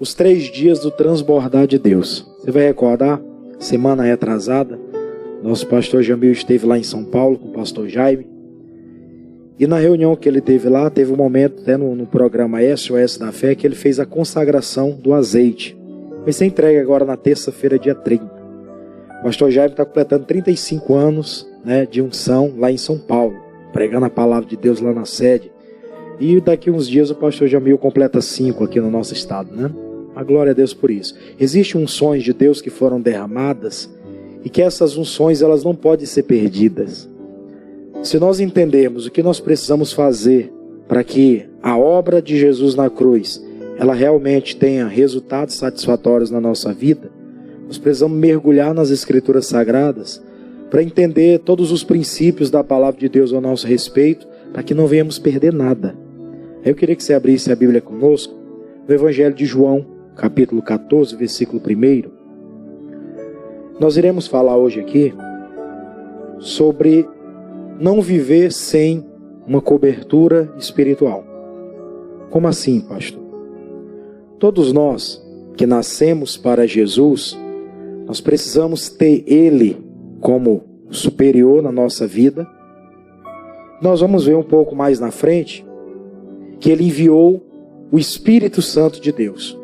os 3 dias do transbordar de Deus. Você vai recordar, semana retrasada, nosso pastor Jamil esteve lá em São Paulo com o pastor Jaime. E na reunião que ele teve lá, teve um momento, até no programa SOS da Fé, que ele fez a consagração do azeite. Vai ser entregue agora na terça-feira, dia 30. O pastor Jaime está completando 35 anos, né, de unção lá em São Paulo, pregando a palavra de Deus lá na sede. E daqui uns dias o pastor Jamil completa 5 aqui no nosso estado, né? A glória a Deus por isso. Existem unções de Deus que foram derramadas e que essas unções elas não podem ser perdidas. Se nós entendermos o que nós precisamos fazer para que a obra de Jesus na cruz ela realmente tenha resultados satisfatórios na nossa vida, nós precisamos mergulhar nas Escrituras Sagradas para entender todos os princípios da palavra de Deus ao nosso respeito, para que não venhamos perder nada. Eu queria que você abrisse a Bíblia conosco no Evangelho de João, capítulo 14, versículo 1. Nós iremos falar hoje aqui sobre não viver sem uma cobertura espiritual. Como assim, pastor? Todos nós que nascemos para Jesus, nós precisamos ter Ele como superior na nossa vida. Nós vamos ver um pouco mais na frente que Ele enviou o Espírito Santo de Deus.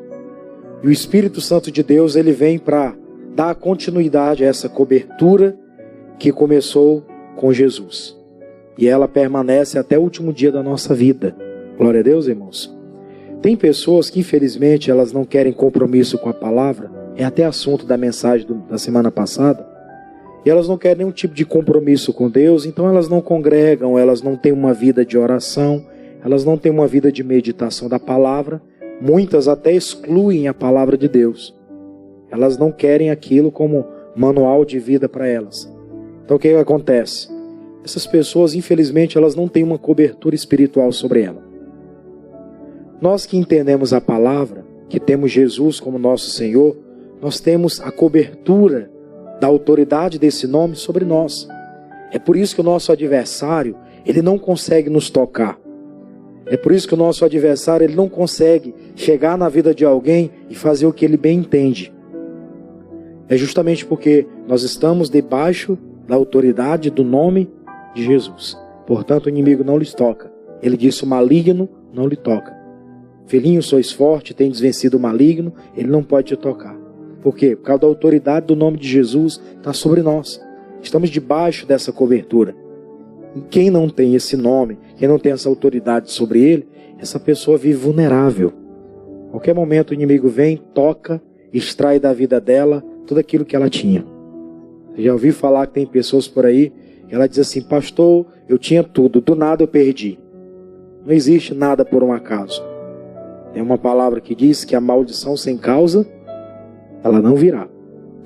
E o Espírito Santo de Deus, ele vem para dar continuidade a essa cobertura que começou com Jesus. E ela permanece até o último dia da nossa vida. Glória a Deus, irmãos. Tem pessoas que, infelizmente, elas não querem compromisso com a palavra. É até assunto da mensagem da semana passada. E elas não querem nenhum tipo de compromisso com Deus. Então elas não congregam, elas não têm uma vida de oração, elas não têm uma vida de meditação da palavra. Muitas até excluem a palavra de Deus. Elas não querem aquilo como manual de vida para elas. Então o que acontece? Essas pessoas, infelizmente, elas não têm uma cobertura espiritual sobre ela. Nós que entendemos a palavra, que temos Jesus como nosso Senhor, nós temos a cobertura da autoridade desse nome sobre nós. É por isso que o nosso adversário, ele não consegue nos tocar. É por isso que o nosso adversário, ele não consegue chegar na vida de alguém e fazer o que ele bem entende. É justamente porque nós estamos debaixo da autoridade do nome de Jesus. Portanto, o inimigo não lhes toca. Ele disse: o maligno não lhe toca. Filhinho, sois forte, tendes vencido o maligno, ele não pode te tocar. Por quê? Por causa da autoridade do nome de Jesus está sobre nós. Estamos debaixo dessa cobertura. E quem não tem esse nome, quem não tem essa autoridade sobre ele, essa pessoa vive vulnerável. A qualquer momento o inimigo vem, toca, extrai da vida dela tudo aquilo que ela tinha. Você já ouviu falar que tem pessoas por aí que ela diz assim: pastor, eu tinha tudo, do nada eu perdi. Não existe nada por um acaso. Tem uma palavra que diz que a maldição sem causa, ela não virá.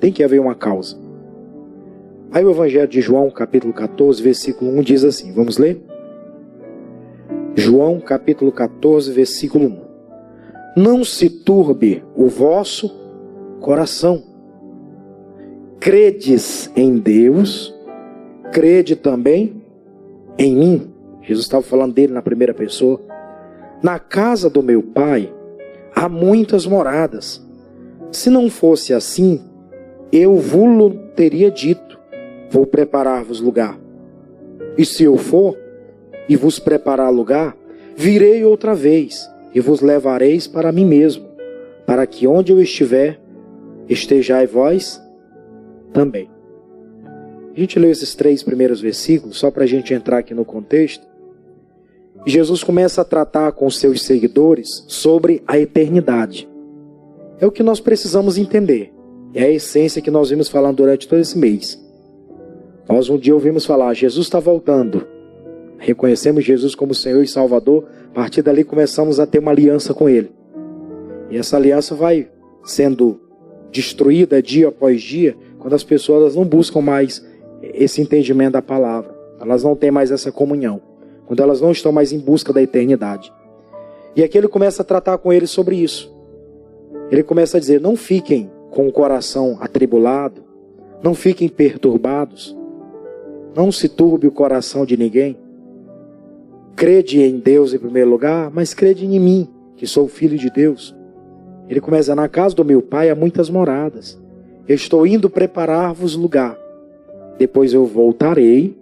Tem que haver uma causa. Aí o Evangelho de João, capítulo 14, versículo 1 diz assim, vamos ler? João, capítulo 14, versículo 1. Não se turbe o vosso coração. Credes em Deus, crede também em mim. Jesus estava falando dele na primeira pessoa. Na casa do meu Pai há muitas moradas. Se não fosse assim, eu vos-lo teria dito: vou preparar-vos lugar. E se eu for e vos preparar lugar, virei outra vez e vos levareis para mim mesmo, para que onde eu estiver, estejai vós também. A gente leu esses 3 primeiros versículos só para a gente entrar aqui no contexto. Jesus começa a tratar com os seus seguidores sobre a eternidade. É o que nós precisamos entender. É a essência que nós vimos falando durante todo esse mês. Nós um dia ouvimos falar: Jesus está voltando. Reconhecemos Jesus como Senhor e Salvador. A partir dali começamos a ter uma aliança com Ele. E essa aliança vai sendo destruída dia após dia, quando as pessoas não buscam mais esse entendimento da palavra. Elas não têm mais essa comunhão. Quando elas não estão mais em busca da eternidade. E aqui ele começa a tratar com eles sobre isso. Ele começa a dizer: não fiquem com o coração atribulado, não fiquem perturbados, não se turbe o coração de ninguém. Crede em Deus em primeiro lugar, mas crede em mim, que sou o Filho de Deus. Ele começa: na casa do meu pai há muitas moradas. Eu estou indo preparar-vos lugar. Depois eu voltarei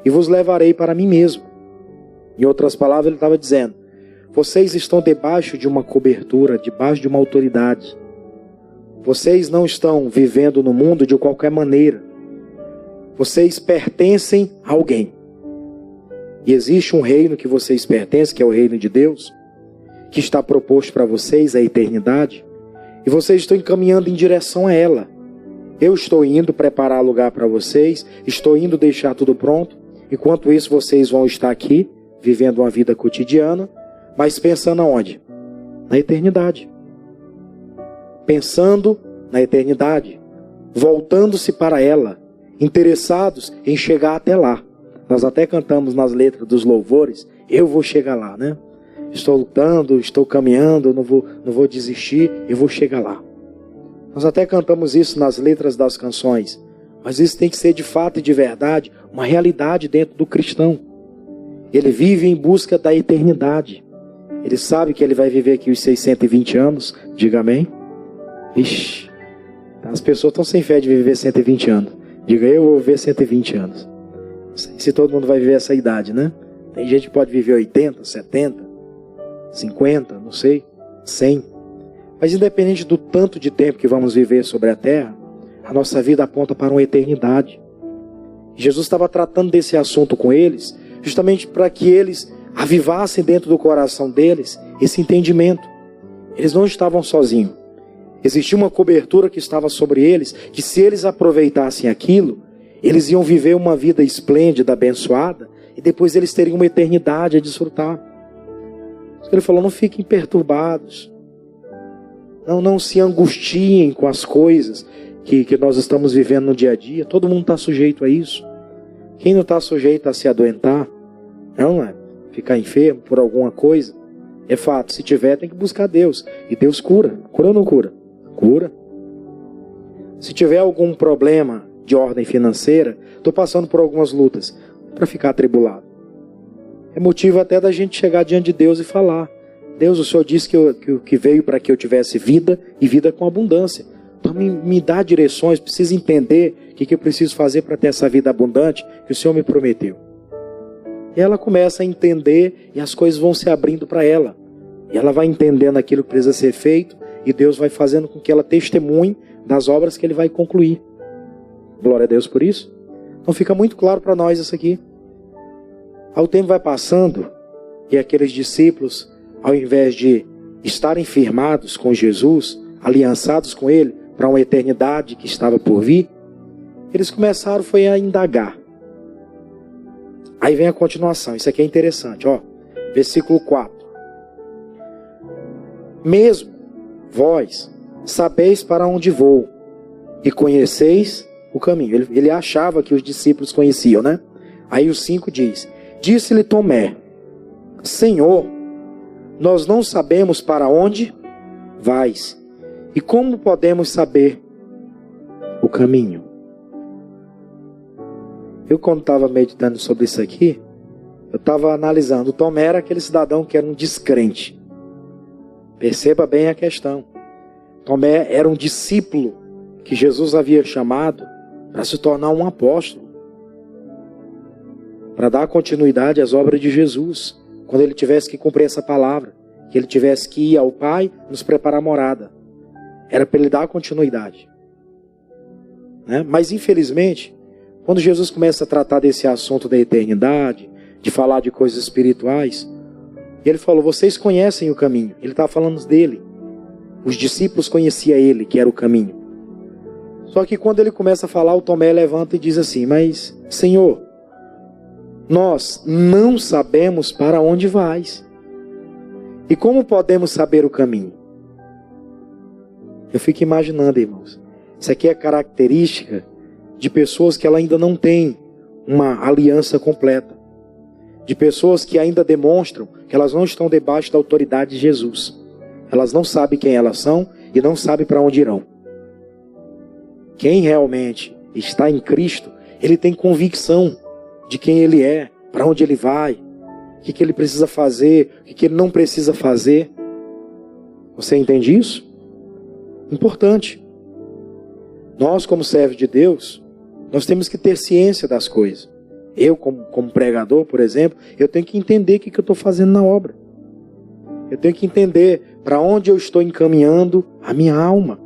e vos levarei para mim mesmo. Em outras palavras, ele estava dizendo: vocês estão debaixo de uma cobertura, debaixo de uma autoridade. Vocês não estão vivendo no mundo de qualquer maneira. Vocês pertencem a alguém. E existe um reino que vocês pertencem, que é o reino de Deus, que está proposto para vocês, a eternidade, e vocês estão encaminhando em direção a ela. Eu estou indo preparar lugar para vocês, estou indo deixar tudo pronto. Enquanto isso, vocês vão estar aqui, vivendo uma vida cotidiana, mas pensando aonde? Na eternidade. Pensando na eternidade, voltando-se para ela, interessados em chegar até lá. Nós até cantamos nas letras dos louvores: eu vou chegar lá, né? Estou lutando, estou caminhando, não vou desistir, eu vou chegar lá. Nós até cantamos isso nas letras das canções, mas isso tem que ser de fato e de verdade uma realidade dentro do cristão. Ele vive em busca da eternidade. Ele sabe que ele vai viver aqui os 620 anos, diga amém. Ixi, as pessoas estão sem fé de viver 120 anos. Diga: eu vou viver 120 anos. Não sei se todo mundo vai viver essa idade, né? Tem gente que pode viver 80, 70, 50, não sei, 100. Mas independente do tanto de tempo que vamos viver sobre a terra, a nossa vida aponta para uma eternidade. Jesus estava tratando desse assunto com eles, justamente para que eles avivassem dentro do coração deles esse entendimento. Eles não estavam sozinhos. Existia uma cobertura que estava sobre eles, que se eles aproveitassem aquilo, eles iam viver uma vida esplêndida, abençoada, e depois eles teriam uma eternidade a desfrutar. Ele falou: não fiquem perturbados. Não se angustiem com as coisas que nós estamos vivendo no dia a dia. Todo mundo está sujeito a isso. Quem não está sujeito a se adoentar? Não é? Ficar enfermo por alguma coisa? É fato, se tiver tem que buscar Deus. E Deus cura. Cura ou não cura? Cura. Se tiver algum problema de ordem financeira, estou passando por algumas lutas, para ficar atribulado. É motivo até da gente chegar diante de Deus e falar: Deus, o Senhor disse que veio para que eu tivesse vida e vida com abundância. Então me dá direções, preciso entender o que eu preciso fazer para ter essa vida abundante que o Senhor me prometeu. E ela começa a entender e as coisas vão se abrindo para ela. E ela vai entendendo aquilo que precisa ser feito e Deus vai fazendo com que ela testemunhe das obras que Ele vai concluir. Glória a Deus por isso. Então fica muito claro para nós isso aqui. O tempo vai passando e aqueles discípulos, ao invés de estarem firmados com Jesus, aliançados com Ele para uma eternidade que estava por vir, eles começaram a indagar. Aí vem a continuação, isso aqui é interessante, ó. Versículo 4. Mesmo vós sabeis para onde vou e conheceis o caminho. Ele achava que os discípulos conheciam, né? Aí o 5 diz: disse-lhe Tomé: Senhor, nós não sabemos para onde vais, e como podemos saber o caminho? Eu, quando estava meditando sobre isso aqui, eu estava analisando. O Tomé era aquele cidadão que era um descrente. Perceba bem a questão. Tomé era um discípulo que Jesus havia chamado para se tornar um apóstolo, para dar continuidade às obras de Jesus, quando ele tivesse que cumprir essa palavra, que ele tivesse que ir ao Pai nos preparar morada. Era para ele dar continuidade, né? Mas infelizmente, quando Jesus começa a tratar desse assunto da eternidade, de falar de coisas espirituais, ele falou: vocês conhecem o caminho. Ele estava falando dele. Os discípulos conheciam ele, que era o caminho. Só que quando ele começa a falar, o Tomé levanta e diz assim: mas Senhor, nós não sabemos para onde vais, e como podemos saber o caminho? Eu fico imaginando, irmãos, isso aqui é característica de pessoas que ela ainda não têm uma aliança completa, de pessoas que ainda demonstram que elas não estão debaixo da autoridade de Jesus. Elas não sabem quem elas são e não sabem para onde irão. Quem realmente está em Cristo, ele tem convicção de quem ele é, para onde ele vai, o que ele precisa fazer, o que ele não precisa fazer. Você entende isso? importante. Nós, como servos de Deus, nós temos que ter ciência das coisas. Eu, como pregador, por exemplo, eu tenho que entender o que eu estou fazendo na obra. Eu tenho que entender para onde eu estou encaminhando a minha alma.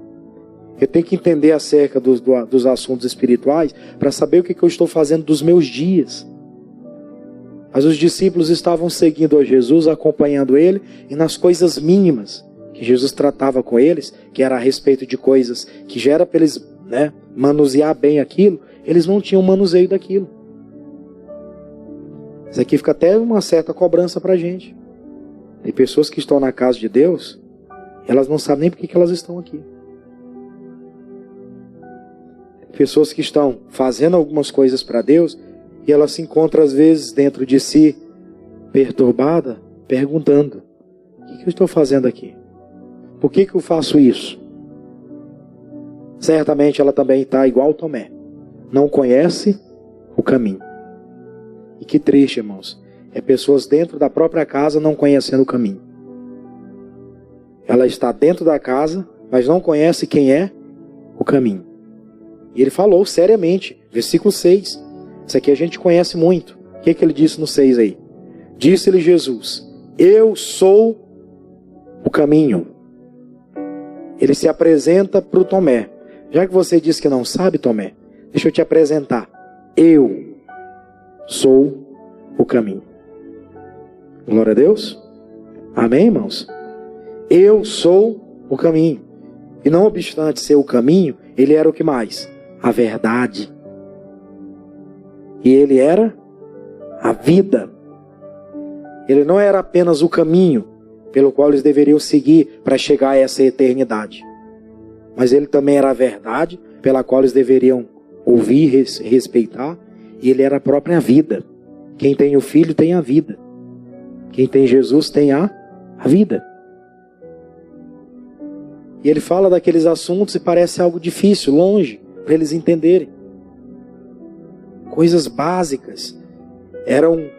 Eu tenho que entender acerca dos assuntos espirituais para saber o que eu estou fazendo dos meus dias. Mas os discípulos estavam seguindo a Jesus, acompanhando Ele, e nas coisas mínimas que Jesus tratava com eles, que era a respeito de coisas que já era para eles, manusear bem aquilo, eles não tinham manuseio daquilo. Isso aqui fica até uma certa cobrança para a gente. Tem pessoas que estão na casa de Deus, elas não sabem nem por que elas estão aqui. Pessoas que estão fazendo algumas coisas para Deus, e ela se encontra às vezes dentro de si, perturbada, perguntando: o que eu estou fazendo aqui? Por que eu faço isso? Certamente ela também está igual Tomé. Não conhece o caminho. E que triste, irmãos. É pessoas dentro da própria casa não conhecendo o caminho. Ela está dentro da casa, mas não conhece quem é o caminho. E ele falou seriamente, versículo 6. Isso aqui a gente conhece muito. O que ele disse no 6 aí? Disse-lhe Jesus: eu sou o caminho. Ele se apresenta para o Tomé. Já que você disse que não sabe, Tomé, deixa eu te apresentar. Eu sou o caminho. Glória a Deus. Amém, irmãos? Eu sou o caminho. E não obstante ser o caminho, ele era o que mais? A verdade. E ele era a vida. Ele não era apenas o caminho pelo qual eles deveriam seguir para chegar a essa eternidade, mas ele também era a verdade pela qual eles deveriam ouvir e respeitar. E ele era a própria vida. Quem tem o Filho tem a vida. Quem tem Jesus tem a vida. E ele fala daqueles assuntos e parece algo difícil, longe, para eles entenderem. Coisas básicas. Eram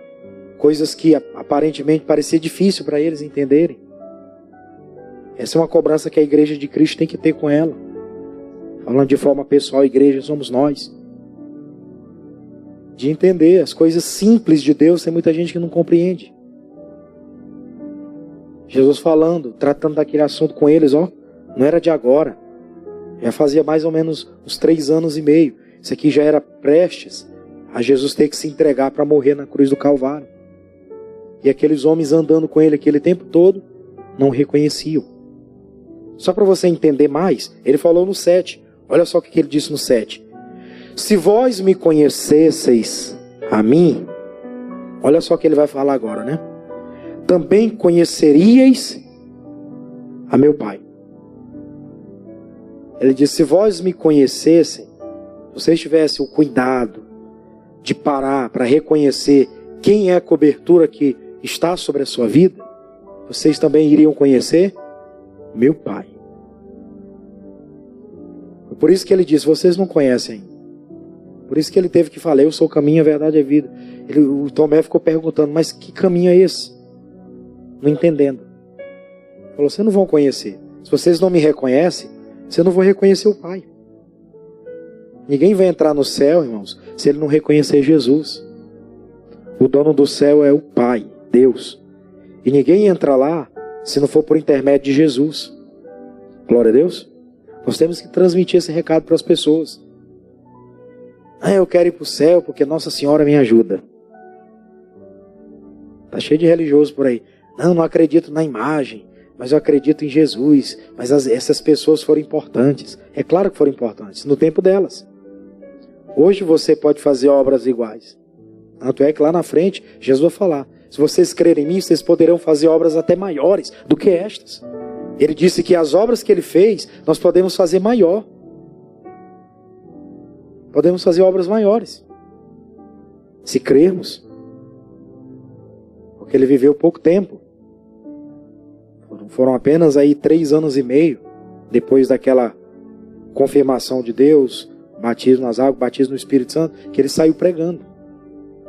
coisas que aparentemente parecia difícil para eles entenderem. Essa é uma cobrança que a igreja de Cristo tem que ter com ela. Falando de forma pessoal, a igreja somos nós. De entender as coisas simples de Deus, tem muita gente que não compreende. Jesus falando, tratando daquele assunto com eles, não era de agora. Já fazia mais ou menos uns 3 anos e meio. Isso aqui já era prestes a Jesus ter que se entregar para morrer na cruz do Calvário. E aqueles homens andando com ele aquele tempo todo, não reconheciam. Só para você entender mais, ele falou no 7. Olha só o que ele disse no 7. Se vós me conhecesseis a mim, olha só o que ele vai falar agora, né? Também conheceríeis a meu Pai. Ele diz: se vós me conhecessem, se vocês tivessem o cuidado de parar para reconhecer quem é a cobertura que está sobre a sua vida, vocês também iriam conhecer meu Pai. Por isso que ele diz: vocês não conhecem. Por isso que ele teve que falar: eu sou o caminho, a verdade e a vida. O Tomé ficou perguntando: mas que caminho é esse? Não entendendo. Falou: vocês não vão conhecer. Se vocês não me reconhecem, vocês não vão reconhecer o Pai. Ninguém vai entrar no céu, irmãos, se ele não reconhecer Jesus. O dono do céu é o Pai, Deus. E ninguém entra lá se não for por intermédio de Jesus. Glória a Deus. Nós temos que transmitir esse recado para as pessoas. Eu quero ir para o céu porque Nossa Senhora me ajuda. Está cheio de religioso por aí. Não acredito na imagem, mas eu acredito em Jesus. Mas essas pessoas foram importantes. É claro que foram importantes, no tempo delas. Hoje você pode fazer obras iguais. Tanto é que lá na frente, Jesus vai falar: se vocês crerem em mim, vocês poderão fazer obras até maiores do que estas. Ele disse que as obras que ele fez, nós podemos fazer maior. Podemos fazer obras maiores, se crermos. Porque ele viveu pouco tempo. Foram apenas aí 3 anos e meio, depois daquela confirmação de Deus, batismo nas águas, batismo no Espírito Santo, que ele saiu pregando.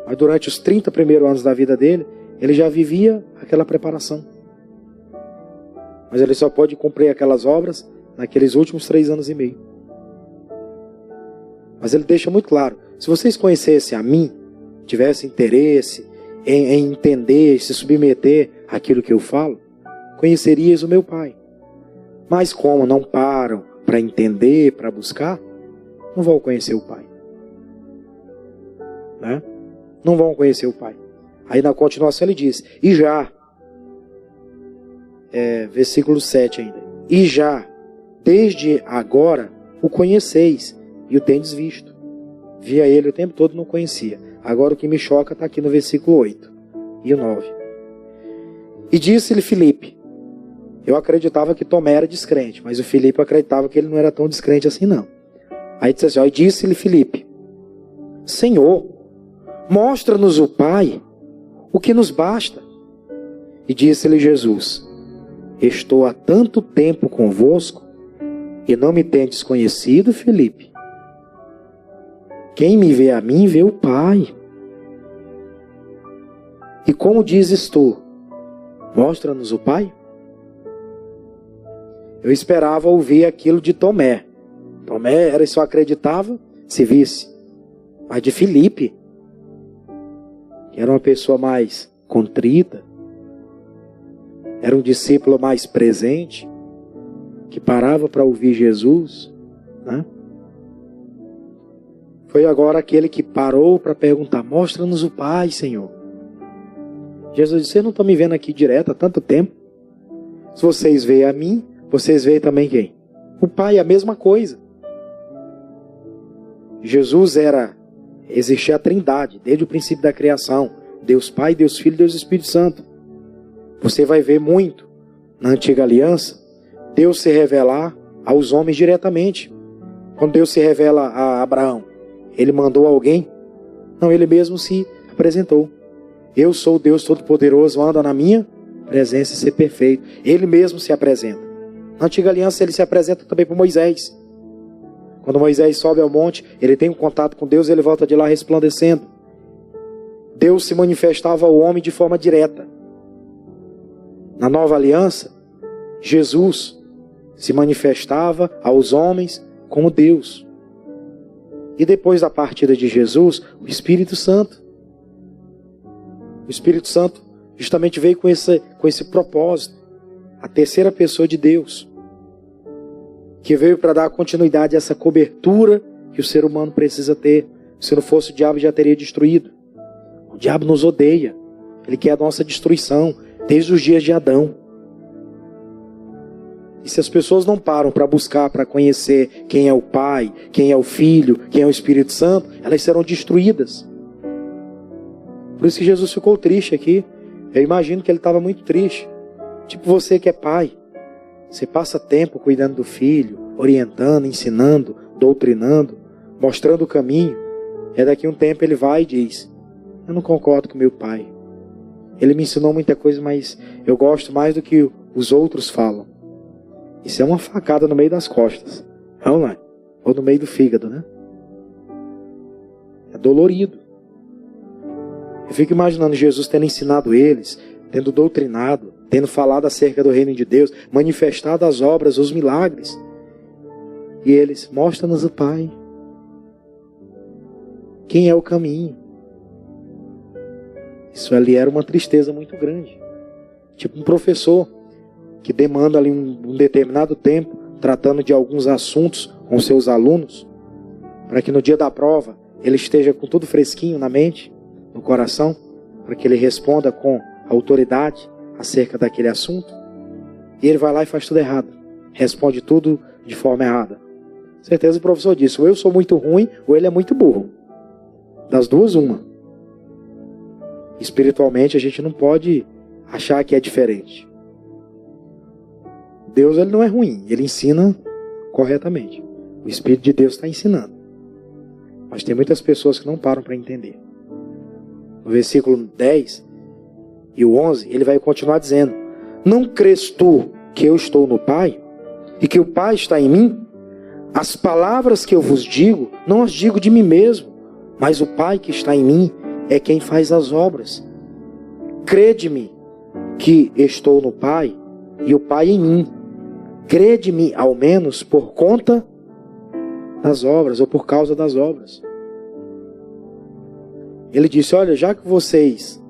Mas durante os 30 primeiros anos da vida dele, ele já vivia aquela preparação. Mas ele só pode cumprir aquelas obras naqueles últimos 3 anos e meio. Mas ele deixa muito claro, se vocês conhecessem a mim, tivessem interesse em entender, se submeter àquilo que eu falo, conhecerias o meu Pai. Mas como não param para entender, para buscar, não vão conhecer o Pai. Né? Não vão conhecer o Pai. Aí na continuação ele diz, e já, versículo 7 ainda, e já, desde agora, o conheceis e o tendes visto. Via ele o tempo todo, não conhecia. Agora o que me choca está aqui no versículo 8 e o 9. E disse-lhe Filipe, eu acreditava que Tomé era descrente, mas o Filipe acreditava que ele não era tão descrente assim não. Aí disse assim, e disse-lhe Filipe, Senhor, mostra-nos o Pai, o que nos basta. E disse-lhe Jesus, estou há tanto tempo convosco, e não me tendes conhecido, Filipe? Quem me vê a mim, vê o Pai. E como dizes tu, mostra-nos o Pai? Eu esperava ouvir aquilo de Tomé. Tomé era só acreditava se visse. Mas de Filipe, que era uma pessoa mais contrita, era um discípulo mais presente, que parava para ouvir Jesus, né? Foi agora aquele que parou para perguntar, mostra-nos o Pai, Senhor. Jesus disse, vocês não estão me vendo aqui direto há tanto tempo? Se vocês veem a mim, vocês veem também quem? O Pai, é a mesma coisa. Jesus existia a Trindade, desde o princípio da criação. Deus Pai, Deus Filho, Deus Espírito Santo. Você vai ver muito, na antiga aliança, Deus se revelar aos homens diretamente. Quando Deus se revela a Abraão, ele mandou alguém? Não, ele mesmo se apresentou. Eu sou o Deus Todo-Poderoso, anda na minha presença e ser perfeito. Ele mesmo se apresenta. Na antiga aliança ele se apresenta também para Moisés. Quando Moisés sobe ao monte, ele tem um contato com Deus e ele volta de lá resplandecendo. Deus se manifestava ao homem de forma direta. Na nova aliança, Jesus se manifestava aos homens como Deus. E depois da partida de Jesus, o Espírito Santo. O Espírito Santo justamente veio com esse propósito. A terceira pessoa de Deus. Que veio para dar continuidade a essa cobertura que o ser humano precisa ter. Se não fosse o diabo, já teria destruído. O diabo nos odeia. Ele quer a nossa destruição, desde os dias de Adão. E se as pessoas não param para buscar, para conhecer quem é o Pai, quem é o Filho, quem é o Espírito Santo, elas serão destruídas. Por isso que Jesus ficou triste aqui. Eu imagino que ele estava muito triste. Tipo você que é pai. Você passa tempo cuidando do filho, orientando, ensinando, doutrinando, mostrando o caminho. E daqui a um tempo ele vai e diz, eu não concordo com meu pai. Ele me ensinou muita coisa, mas eu gosto mais do que os outros falam. Isso é uma facada no meio das costas. Não é? Ou no meio do fígado, né? É dolorido. Eu fico imaginando Jesus tendo ensinado eles, tendo doutrinado, tendo falado acerca do reino de Deus, manifestado as obras, os milagres. E eles, mostra-nos o Pai. Quem é o caminho? Isso ali era uma tristeza muito grande. Tipo um professor que demanda ali um determinado tempo, tratando de alguns assuntos com seus alunos, para que no dia da prova ele esteja com tudo fresquinho na mente, no coração, para que ele responda com autoridade acerca daquele assunto. E ele vai lá e faz tudo errado. Responde tudo de forma errada. Certeza o professor disse, ou eu sou muito ruim, ou ele é muito burro. Das duas, uma. Espiritualmente a gente não pode achar que é diferente. Deus ele não é ruim, ele ensina corretamente. O Espírito de Deus está ensinando. Mas tem muitas pessoas que não param para entender. No versículo 10 e o 11, ele vai continuar dizendo, não crês tu que eu estou no Pai e que o Pai está em mim? As palavras que eu vos digo, não as digo de mim mesmo, mas o Pai que está em mim é quem faz as obras. Crede-me que estou no Pai e o Pai em mim. crede-me ao menos por conta das obras, ou por causa das obras. Ele disse, olha, já que vocês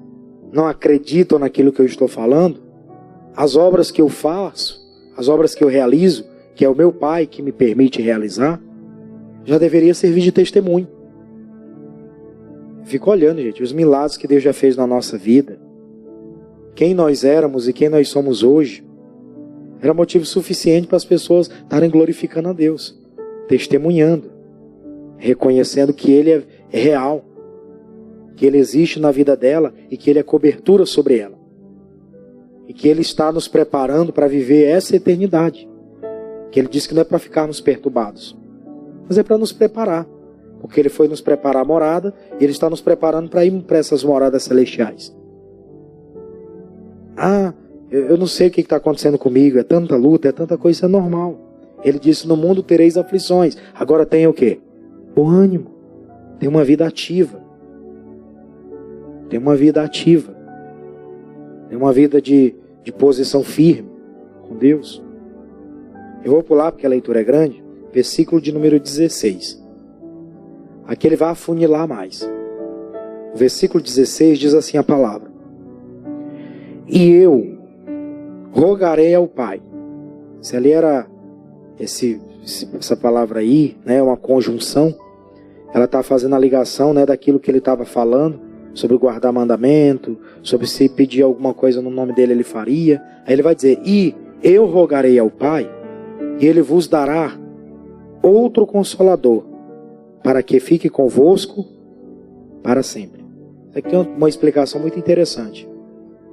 não acreditam naquilo que eu estou falando, as obras que eu faço, as obras que eu realizo, que é o meu Pai que me permite realizar, já deveria servir de testemunho. Fico olhando, gente, os milagres que Deus já fez na nossa vida. Quem nós éramos e quem nós somos hoje, era motivo suficiente para as pessoas estarem glorificando a Deus, testemunhando, reconhecendo que Ele é real, que Ele existe na vida dela e que Ele é cobertura sobre ela. E que Ele está nos preparando para viver essa eternidade. Que Ele disse que não é para ficarmos perturbados, mas é para nos preparar. Porque Ele foi nos preparar a morada e Ele está nos preparando para ir para essas moradas celestiais. Eu não sei o que está acontecendo comigo, é tanta luta, é tanta coisa, isso é normal. Ele disse, no mundo tereis aflições. Agora tem o quê? O ânimo. Tem uma vida ativa. Tem uma vida ativa. Tem uma vida de posição firme com Deus. Eu vou pular porque a leitura é grande. Versículo de número 16. Aqui ele vai afunilar mais. O versículo 16 diz assim a palavra. E eu rogarei ao Pai. Se ali era essa palavra aí, né, uma conjunção, ela está fazendo a ligação, né, daquilo que ele estava falando, sobre guardar mandamento, sobre se pedir alguma coisa no nome dele, ele faria. Aí ele vai dizer, e eu rogarei ao Pai, e ele vos dará outro Consolador, para que fique convosco para sempre. Isso aqui é uma explicação muito interessante.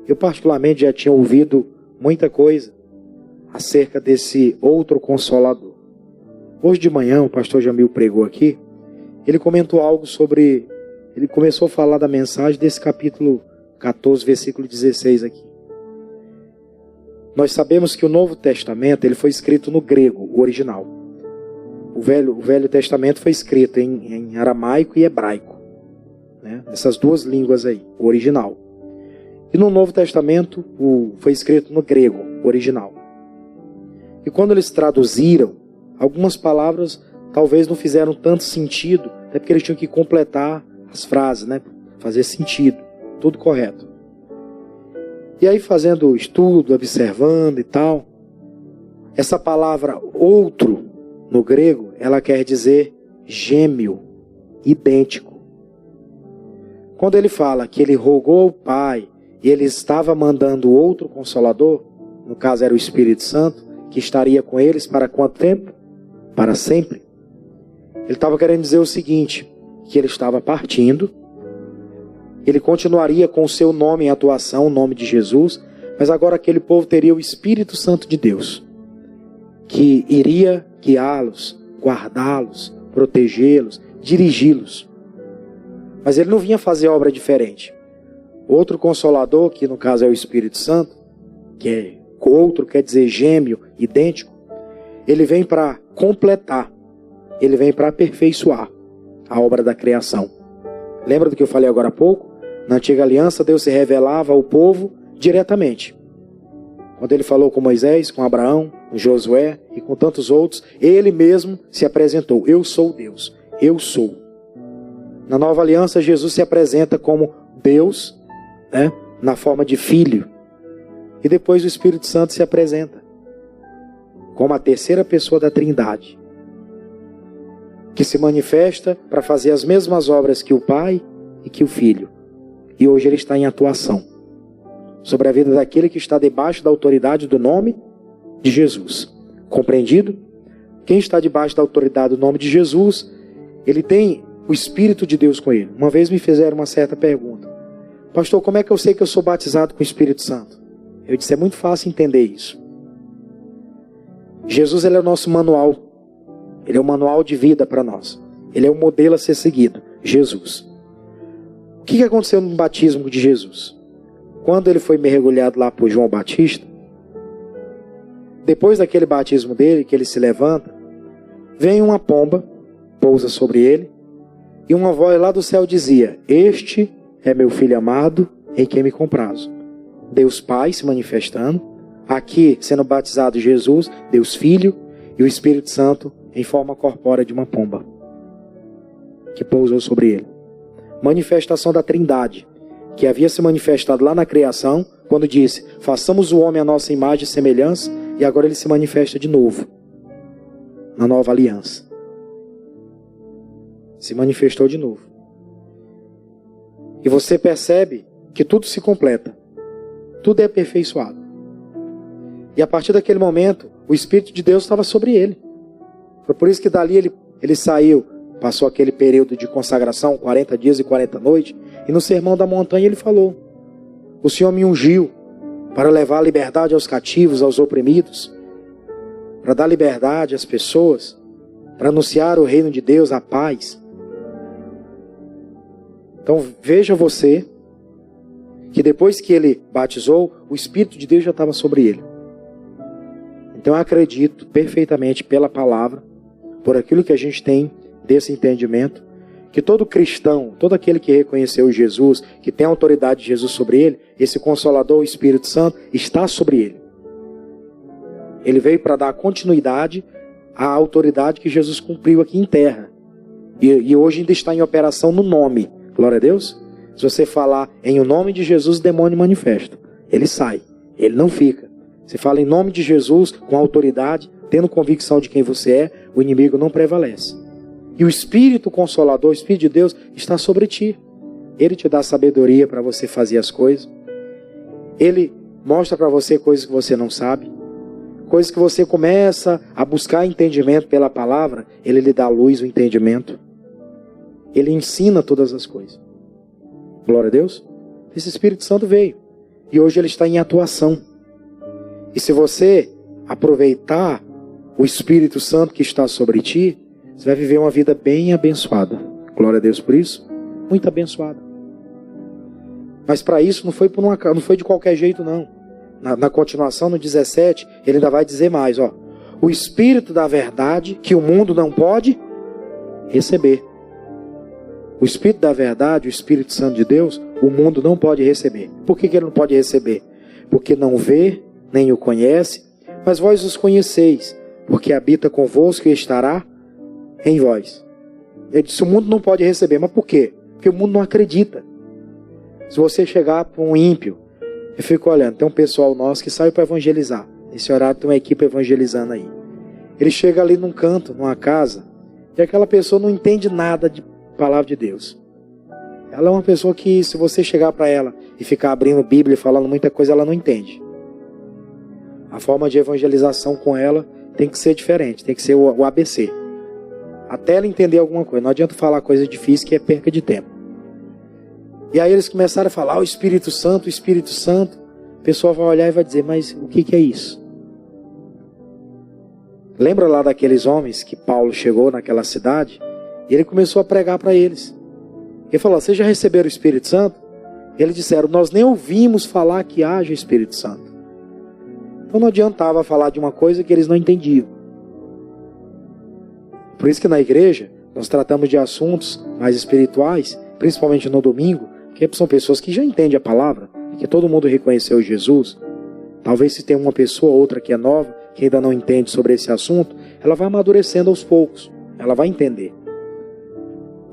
Eu particularmente já tinha ouvido muita coisa acerca desse outro Consolador. Hoje de manhã o pastor Jamil pregou aqui, ele comentou algo sobre, ele começou a falar da mensagem desse capítulo 14, versículo 16 aqui. Nós sabemos que o Novo Testamento ele foi escrito no grego, o original. O Velho Testamento foi escrito em aramaico e hebraico, né? Essas duas línguas aí, o original. E no Novo Testamento foi escrito no grego, o original. E quando eles traduziram, algumas palavras talvez não fizeram tanto sentido, até porque eles tinham que completar as frases, né? Fazer sentido, tudo correto. E aí fazendo estudo, observando e tal, essa palavra outro, no grego, ela quer dizer gêmeo, idêntico. Quando ele fala que ele rogou ao Pai e ele estava mandando outro Consolador, no caso era o Espírito Santo, que estaria com eles para quanto tempo? Para sempre. Ele estava querendo dizer o seguinte, que ele estava partindo, ele continuaria com o seu nome em atuação, o nome de Jesus, mas agora aquele povo teria o Espírito Santo de Deus, que iria guiá-los, guardá-los, protegê-los, dirigi-los. Mas ele não vinha fazer obra diferente. Outro Consolador, que no caso é o Espírito Santo, que é outro, quer dizer gêmeo, idêntico, ele vem para completar, ele vem para aperfeiçoar a obra da criação. Lembra do que eu falei agora há pouco? Na antiga aliança, Deus se revelava ao povo diretamente. Quando ele falou com Moisés, com Abraão, com Josué e com tantos outros, ele mesmo se apresentou. Eu sou Deus, eu sou. Na nova aliança, Jesus se apresenta como Deus, né, na forma de filho. E depois o Espírito Santo se apresenta como a terceira pessoa da Trindade, que se manifesta para fazer as mesmas obras que o Pai e que o Filho. E hoje ele está em atuação sobre a vida daquele que está debaixo da autoridade do nome de Jesus. Compreendido? Quem está debaixo da autoridade do nome de Jesus, ele tem o Espírito de Deus com ele. Uma vez me fizeram uma certa pergunta. Pastor, como é que eu sei que eu sou batizado com o Espírito Santo? Eu disse, é muito fácil entender isso. Jesus, ele é o nosso manual. Ele é o manual de vida para nós. Ele é o modelo a ser seguido. Jesus. O que aconteceu no batismo de Jesus? Quando ele foi mergulhado lá por João Batista, depois daquele batismo dele, que ele se levanta, vem uma pomba, pousa sobre ele, e uma voz lá do céu dizia, este é meu filho amado, em quem me comprazo. Deus Pai se manifestando, aqui sendo batizado Jesus, Deus Filho, e o Espírito Santo em forma corpórea de uma pomba, que pousou sobre ele. Manifestação da Trindade, que havia se manifestado lá na criação, quando disse, façamos o homem à nossa imagem e semelhança, e agora ele se manifesta de novo, na nova aliança. Se manifestou de novo. E você percebe que tudo se completa. Tudo é aperfeiçoado. E a partir daquele momento, o Espírito de Deus estava sobre ele. Foi por isso que dali ele saiu, passou aquele período de consagração, 40 dias e 40 noites, e no Sermão da Montanha ele falou, o Senhor me ungiu para levar a liberdade aos cativos, aos oprimidos, para dar liberdade às pessoas, para anunciar o reino de Deus, a paz. Então veja você que depois que ele batizou, o Espírito de Deus já estava sobre ele. Então eu acredito perfeitamente pela palavra, por aquilo que a gente tem desse entendimento, que todo cristão, todo aquele que reconheceu Jesus, que tem a autoridade de Jesus sobre ele, esse Consolador, o Espírito Santo, está sobre ele. Ele veio para dar continuidade à autoridade que Jesus cumpriu aqui em terra. E hoje ainda está em operação no nome. Glória a Deus. Se você falar em o nome de Jesus, o demônio manifesta. Ele sai, ele não fica. Você fala em nome de Jesus, com autoridade, tendo convicção de quem você é, o inimigo não prevalece. E o Espírito Consolador, o Espírito de Deus, está sobre ti. Ele te dá sabedoria para você fazer as coisas. Ele mostra para você coisas que você não sabe. Coisas que você começa a buscar entendimento pela palavra, ele lhe dá luz, o entendimento. Ele ensina todas as coisas. Glória a Deus. Esse Espírito Santo veio. E hoje ele está em atuação. E se você aproveitar o Espírito Santo que está sobre ti, você vai viver uma vida bem abençoada. Glória a Deus por isso. Muito abençoada. Mas para isso não foi de qualquer jeito não. Na continuação, no 17, ele ainda vai dizer mais. O Espírito da verdade que o mundo não pode receber. O Espírito da verdade, o Espírito Santo de Deus, o mundo não pode receber. Por que ele não pode receber? Porque não vê, nem o conhece, mas vós os conheceis, porque habita convosco e estará em vós. Ele disse, o mundo não pode receber, mas por quê? Porque o mundo não acredita. Se você chegar para um ímpio, eu fico olhando, tem um pessoal nosso que sai para evangelizar. Nesse horário tem uma equipe evangelizando aí. Ele chega ali num canto, numa casa, e aquela pessoa não entende nada de palavra de Deus. Ela é uma pessoa que, se você chegar para ela e ficar abrindo Bíblia e falando muita coisa, ela não entende. A forma de evangelização com ela tem que ser diferente, tem que ser o ABC. Até ela entender alguma coisa. Não adianta falar coisa difícil que é perca de tempo. E aí eles começaram a falar, o Espírito Santo, o Espírito Santo. O pessoal vai olhar e vai dizer, mas o que é isso? Lembra lá daqueles homens que Paulo chegou naquela cidade? E ele começou a pregar para eles. Ele falou, vocês já receberam o Espírito Santo? E eles disseram, nós nem ouvimos falar que haja Espírito Santo. Então não adiantava falar de uma coisa que eles não entendiam. Por isso que na igreja nós tratamos de assuntos mais espirituais, principalmente no domingo, que são pessoas que já entendem a palavra, que todo mundo reconheceu Jesus. Talvez se tem uma pessoa ou outra que é nova, que ainda não entende sobre esse assunto, ela vai amadurecendo aos poucos, ela vai entender.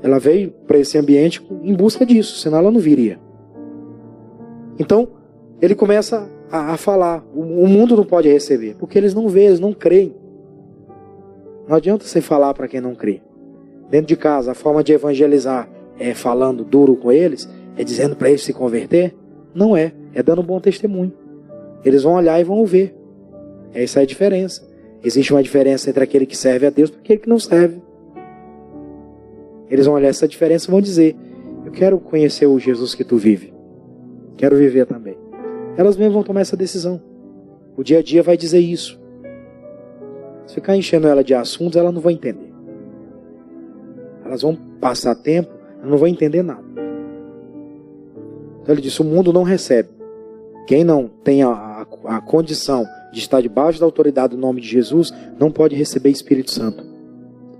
Ela veio para esse ambiente em busca disso, senão ela não viria. Então, ele começa a falar, o mundo não pode receber, porque eles não veem, eles não creem. Não adianta você falar para quem não crê. Dentro de casa, a forma de evangelizar é falando duro com eles, é dizendo para eles se converter? Não é dando um bom testemunho. Eles vão olhar e vão ver. Essa é a diferença. Existe uma diferença entre aquele que serve a Deus e aquele que não serve. Eles vão olhar essa diferença e vão dizer, eu quero conhecer o Jesus que tu vive. Quero viver também. Elas mesmas vão tomar essa decisão. O dia a dia vai dizer isso. Se ficar enchendo ela de assuntos, ela não vai entender. Elas vão passar tempo, ela não vai entender nada. Então ele disse, o mundo não recebe. Quem não tem a condição de estar debaixo da autoridade do nome de Jesus, não pode receber Espírito Santo.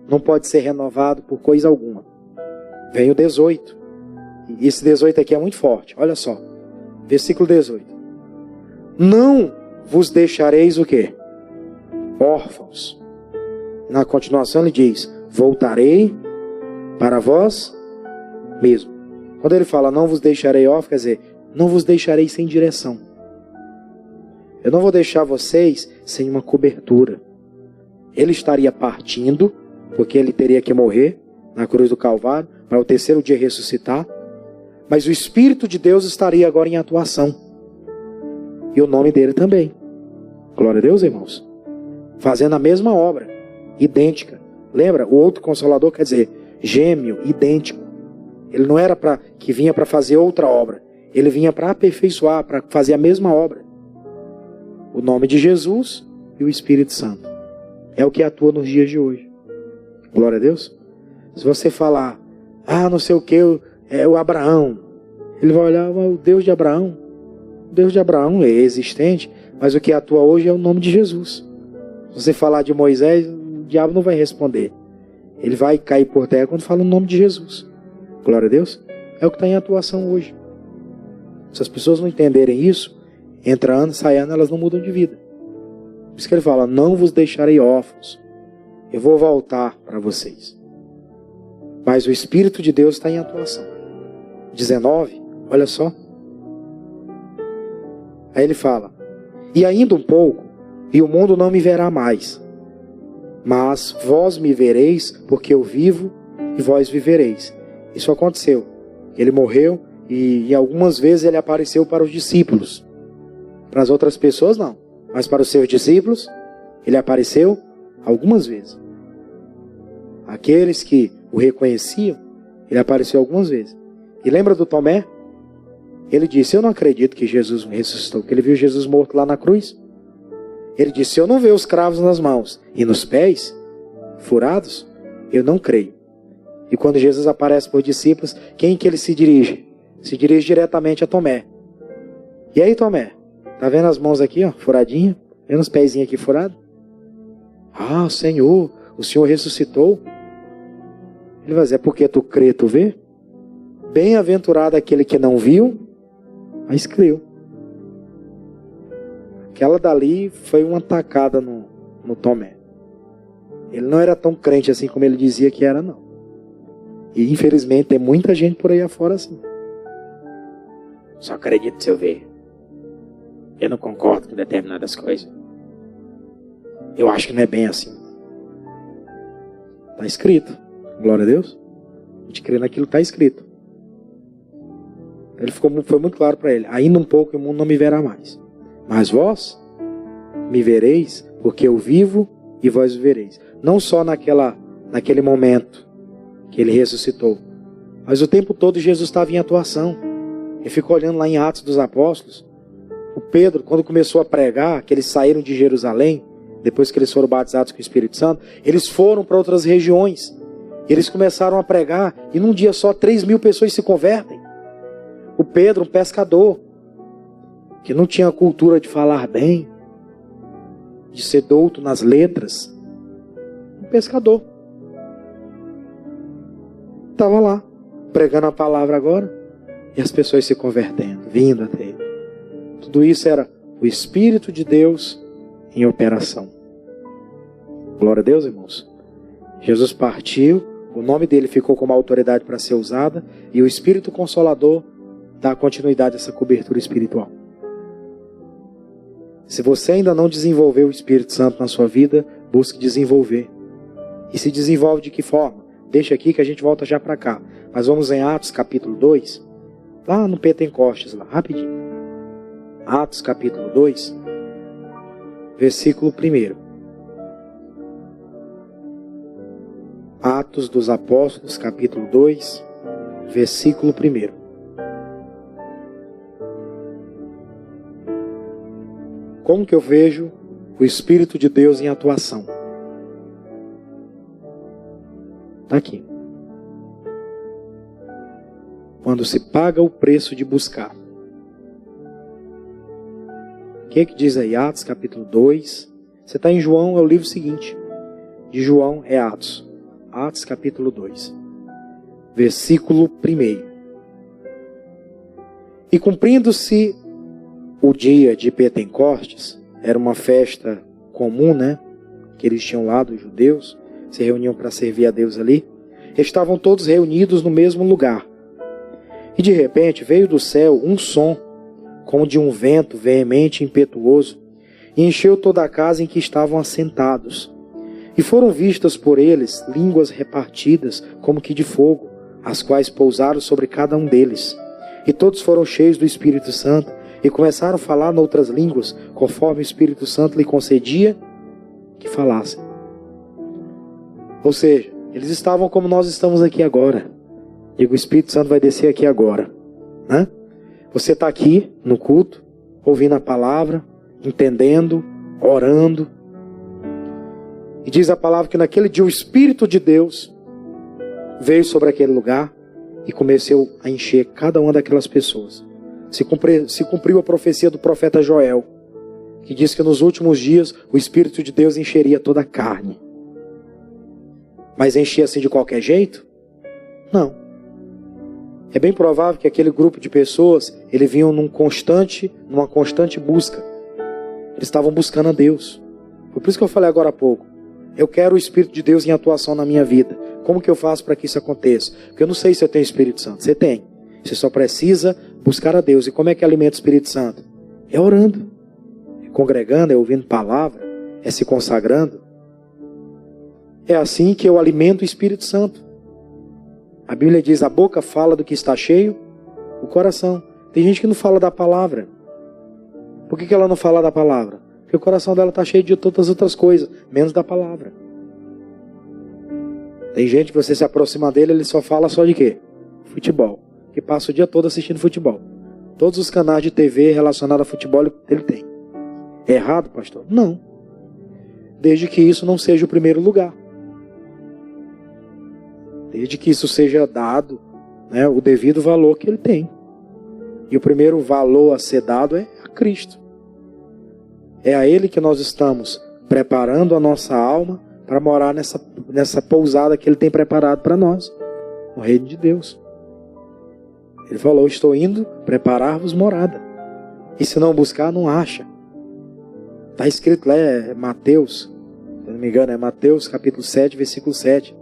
Não pode ser renovado por coisa alguma. Vem o 18. E esse 18 aqui é muito forte. Olha só. Versículo 18. Não vos deixareis o quê? Órfãos. Na continuação ele diz, voltarei para vós mesmo. Quando ele fala, não vos deixarei órfãos, quer dizer, não vos deixarei sem direção. Eu não vou deixar vocês sem uma cobertura. Ele estaria partindo, porque ele teria que morrer na cruz do Calvário, para o terceiro dia ressuscitar. Mas o Espírito de Deus estaria agora em atuação. E o nome dele também. Glória a Deus, irmãos. Fazendo a mesma obra, idêntica. Lembra? O outro Consolador quer dizer gêmeo, idêntico. Ele não era que vinha para fazer outra obra. Ele vinha para aperfeiçoar, para fazer a mesma obra. O nome de Jesus e o Espírito Santo. É o que atua nos dias de hoje. Glória a Deus. Se você falar, não sei o que, é o Abraão. Ele vai olhar, o Deus de Abraão. O Deus de Abraão é existente, mas o que atua hoje é o nome de Jesus. Se você falar de Moisés, o diabo não vai responder. Ele vai cair por terra quando fala o nome de Jesus. Glória a Deus. É o que está em atuação hoje. Se as pessoas não entenderem isso, entra ano, sai ano, elas não mudam de vida. Por isso que ele fala, não vos deixarei órfãos. Eu vou voltar para vocês. Mas o Espírito de Deus está em atuação. 19, olha só. Aí ele fala, e ainda um pouco, e o mundo não me verá mais. Mas vós me vereis, porque eu vivo, e vós vivereis. Isso aconteceu. Ele morreu, e algumas vezes ele apareceu para os discípulos. Para as outras pessoas não. Mas para os seus discípulos, ele apareceu algumas vezes. Aqueles que o reconheciam, ele apareceu algumas vezes. E lembra do Tomé? Ele disse, eu não acredito que Jesus ressuscitou, porque ele viu Jesus morto lá na cruz. Ele disse, se eu não ver os cravos nas mãos e nos pés furados, eu não creio. E quando Jesus aparece para os discípulos, quem que ele se dirige? Se dirige diretamente a Tomé. E aí, Tomé? Tá vendo as mãos aqui, ó, furadinha? Vendo os pezinhos aqui furados? Senhor, o Senhor ressuscitou. Ele vai dizer, é porque tu crê, tu vê? Bem-aventurado aquele que não viu, mas creu. Aquela dali foi uma tacada no Tomé. Ele não era tão crente assim como ele dizia que era, não. E infelizmente tem muita gente por aí afora assim. Só acredito se eu ver. Eu não concordo com determinadas coisas. Eu acho que não é bem assim. Está escrito. Glória a Deus. A gente crê naquilo que está escrito. Foi muito claro para ele. Ainda um pouco e o mundo não me verá mais. Mas vós me vereis, porque eu vivo e vós vivereis. Não só naquele momento que ele ressuscitou, mas o tempo todo Jesus estava em atuação. Ele ficou olhando lá em Atos dos Apóstolos. O Pedro, quando começou a pregar, que eles saíram de Jerusalém, depois que eles foram batizados com o Espírito Santo, eles foram para outras regiões. Eles começaram a pregar, e num dia só 3.000 pessoas se convertem. O Pedro, um pescador, que não tinha a cultura de falar bem, de ser douto nas letras, um pescador, estava lá, pregando a palavra agora, e as pessoas se convertendo, vindo até ele. Tudo isso era o Espírito de Deus em operação. Glória a Deus, irmãos. Jesus partiu, o nome dele ficou como autoridade para ser usada, e o Espírito Consolador dá continuidade a essa cobertura espiritual. Se você ainda não desenvolveu o Espírito Santo na sua vida, busque desenvolver. E se desenvolve de que forma? Deixa aqui que a gente volta já para cá. Mas vamos em Atos capítulo 2, lá no Pentecostes, lá, rapidinho. Atos capítulo 2, versículo 1. Atos dos Apóstolos, capítulo 2, versículo 1. Como que eu vejo o Espírito de Deus em atuação? Está aqui. Quando se paga o preço de buscar. O que diz aí? Atos capítulo 2. Você está em João, é o livro seguinte. De João é Atos. Atos capítulo 2. Versículo 1. E cumprindo-se o dia de Pentecostes, era uma festa comum, né? Que eles tinham lá, dos judeus, se reuniam para servir a Deus ali. Estavam todos reunidos no mesmo lugar. E de repente veio do céu um som, como de um vento veemente e impetuoso, e encheu toda a casa em que estavam assentados. E foram vistas por eles línguas repartidas, como que de fogo, as quais pousaram sobre cada um deles. E todos foram cheios do Espírito Santo, e começaram a falar noutras línguas, conforme o Espírito Santo lhe concedia que falassem. Ou seja, eles estavam como nós estamos aqui agora. E o Espírito Santo vai descer aqui agora, né? Você está aqui no culto, ouvindo a palavra, entendendo, orando. E diz a palavra que naquele dia o Espírito de Deus veio sobre aquele lugar e começou a encher cada uma daquelas pessoas. Se cumpriu a profecia do profeta Joel, que diz que nos últimos dias o Espírito de Deus encheria toda a carne. Mas enchia assim de qualquer jeito? Não. É bem provável que aquele grupo de pessoas, eles vinham numa constante busca. Eles estavam buscando a Deus. Foi por isso que eu falei agora há pouco. Eu quero o Espírito de Deus em atuação na minha vida. Como que eu faço para que isso aconteça? Porque eu não sei se eu tenho Espírito Santo. Você tem. Você só precisa buscar a Deus. E como é que alimenta o Espírito Santo? É orando. É congregando, é ouvindo palavra, é se consagrando. É assim que eu alimento o Espírito Santo. A Bíblia diz, a boca fala do que está cheio, o coração. Tem gente que não fala da palavra. Por que ela não fala da palavra? Porque o coração dela está cheio de todas as outras coisas, menos da palavra. Tem gente que você se aproxima dele, ele só fala só de quê? Futebol. Que passa o dia todo assistindo futebol. Todos os canais de TV relacionados a futebol ele tem. É errado, pastor? Não. Desde que isso não seja o primeiro lugar. Desde que isso seja dado, né, o devido valor que ele tem. E o primeiro valor a ser dado é a Cristo. É a Ele que nós estamos preparando a nossa alma para morar nessa pousada que Ele tem preparado para nós, no reino de Deus. Ele falou, estou indo preparar-vos morada. E se não buscar, não acha. Está escrito lá, é Mateus, se não me engano, é Mateus capítulo 7, versículo 7.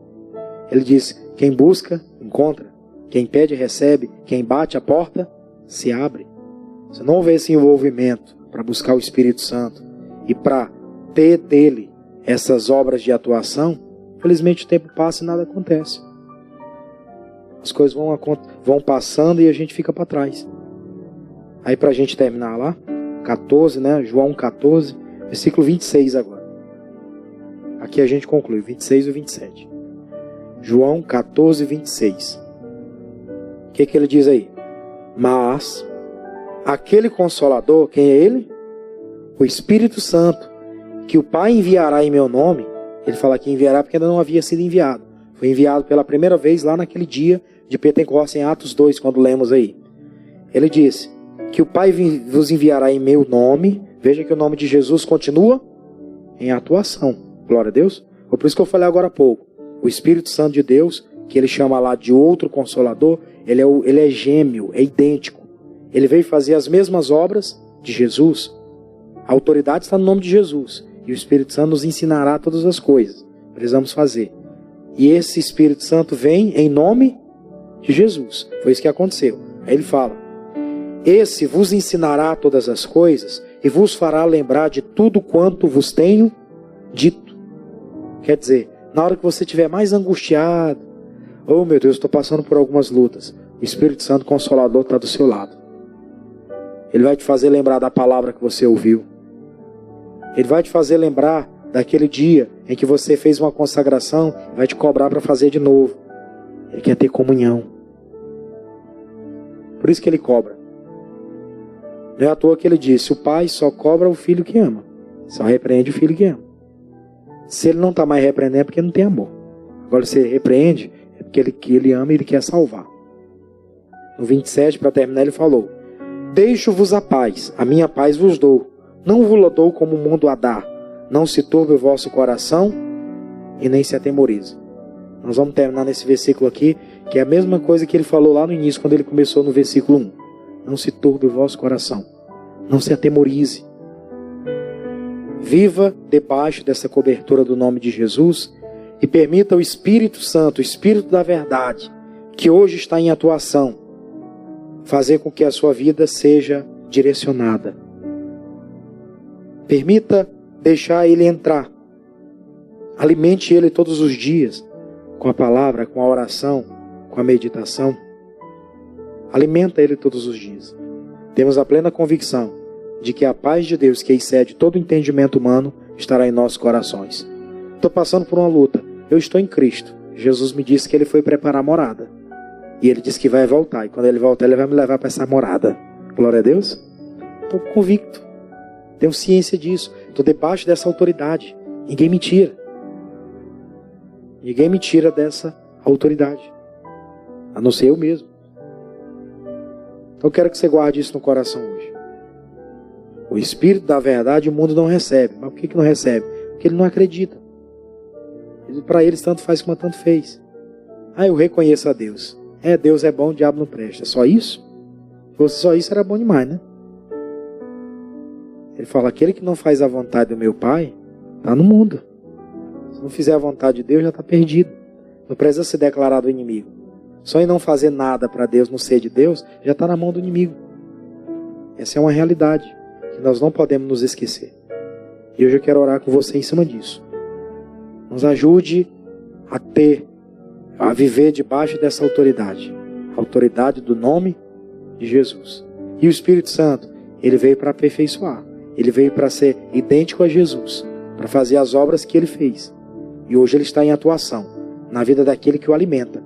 Ele diz, quem busca, encontra. Quem pede, recebe. Quem bate, a porta se abre. Se não houver esse envolvimento para buscar o Espírito Santo e para ter dele essas obras de atuação, infelizmente o tempo passa e nada acontece. As coisas vão passando e a gente fica para trás. Aí para a gente terminar lá, 14, né? João 14, versículo 26 agora. Aqui a gente conclui, 26 e 27. João 14, 26. O que ele diz aí? Mas aquele Consolador, quem é ele? O Espírito Santo, que o Pai enviará em meu nome. Ele fala que enviará porque ainda não havia sido enviado. Foi enviado pela primeira vez lá naquele dia de Pentecostes, em Atos 2, quando lemos aí. Ele disse que o Pai vos enviará em meu nome. Veja que o nome de Jesus continua em atuação. Glória a Deus. Foi por isso que eu falei agora há pouco. O Espírito Santo de Deus, que ele chama lá de outro Consolador, ele é gêmeo, é idêntico. Ele veio fazer as mesmas obras de Jesus. A autoridade está no nome de Jesus. E o Espírito Santo nos ensinará todas as coisas. Precisamos fazer. E esse Espírito Santo vem em nome de Jesus. Foi isso que aconteceu. Aí ele fala, esse vos ensinará todas as coisas e vos fará lembrar de tudo quanto vos tenho dito. Quer dizer, na hora que você estiver mais angustiado, oh meu Deus, estou passando por algumas lutas, o Espírito Santo Consolador está do seu lado. Ele vai te fazer lembrar da palavra que você ouviu. Ele vai te fazer lembrar daquele dia em que você fez uma consagração, vai te cobrar para fazer de novo. Ele quer ter comunhão. Por isso que ele cobra. Não é à toa que ele disse, o pai só cobra o filho que ama. Só repreende o filho que ama. Se ele não está mais repreendendo é porque não tem amor. Agora se ele repreende é porque ele ama e ele quer salvar. No 27, para terminar, ele falou, deixo-vos a paz, a minha paz vos dou. Não vos dou como o mundo a dá. Não se turbe o vosso coração e nem se atemorize. Nós vamos terminar nesse versículo aqui, que é a mesma coisa que ele falou lá no início, quando ele começou no versículo 1. Não se turbe o vosso coração. Não se atemorize. Viva debaixo dessa cobertura do nome de Jesus e permita o Espírito Santo, o Espírito da verdade, que hoje está em atuação, fazer com que a sua vida seja direcionada. Permita deixar Ele entrar. Alimente Ele todos os dias, com a palavra, com a oração, com a meditação. Alimenta Ele todos os dias. Temos a plena convicção de que a paz de Deus, que excede todo entendimento humano, estará em nossos corações. Estou passando por uma luta. Eu estou em Cristo. Jesus me disse que Ele foi preparar a morada. E Ele disse que vai voltar. E quando Ele voltar, Ele vai me levar para essa morada. Glória a Deus. Estou convicto. Tenho ciência disso. Estou debaixo dessa autoridade. Ninguém me tira. Ninguém me tira dessa autoridade. A não ser eu mesmo. Então eu quero que você guarde isso no coração hoje. O Espírito da verdade o mundo não recebe. Mas por que não recebe? Porque ele não acredita. Para eles tanto faz como tanto fez. Eu reconheço a Deus. Deus é bom, o diabo não presta. Só isso? Se fosse só isso era bom demais, né? Ele fala, aquele que não faz a vontade do meu Pai, está no mundo. Se não fizer a vontade de Deus, já está perdido. Não precisa ser declarado inimigo. Só em não fazer nada para Deus, não ser de Deus, já está na mão do inimigo. Essa é uma realidade que nós não podemos nos esquecer. E hoje eu quero orar com você em cima disso. Nos ajude a viver debaixo dessa autoridade. A autoridade do nome de Jesus. E o Espírito Santo, ele veio para aperfeiçoar. Ele veio para ser idêntico a Jesus. Para fazer as obras que ele fez. E hoje ele está em atuação. Na vida daquele que o alimenta.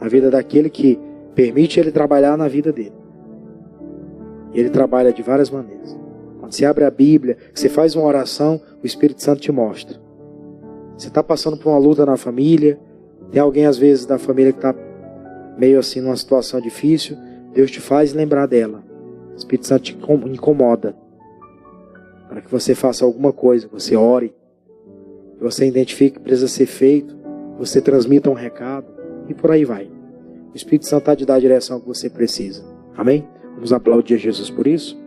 Na vida daquele que permite ele trabalhar na vida dele. E ele trabalha de várias maneiras. Quando você abre a Bíblia, você faz uma oração, o Espírito Santo te mostra. Você está passando por uma luta na família, tem alguém às vezes da família que está meio assim numa situação difícil, Deus te faz lembrar dela. O Espírito Santo te incomoda. Para que você faça alguma coisa, você ore, você identifique o que precisa ser feito, você transmita um recado e por aí vai. O Espírito Santo está te dar a direção que você precisa. Amém? Vamos aplaudir Jesus por isso?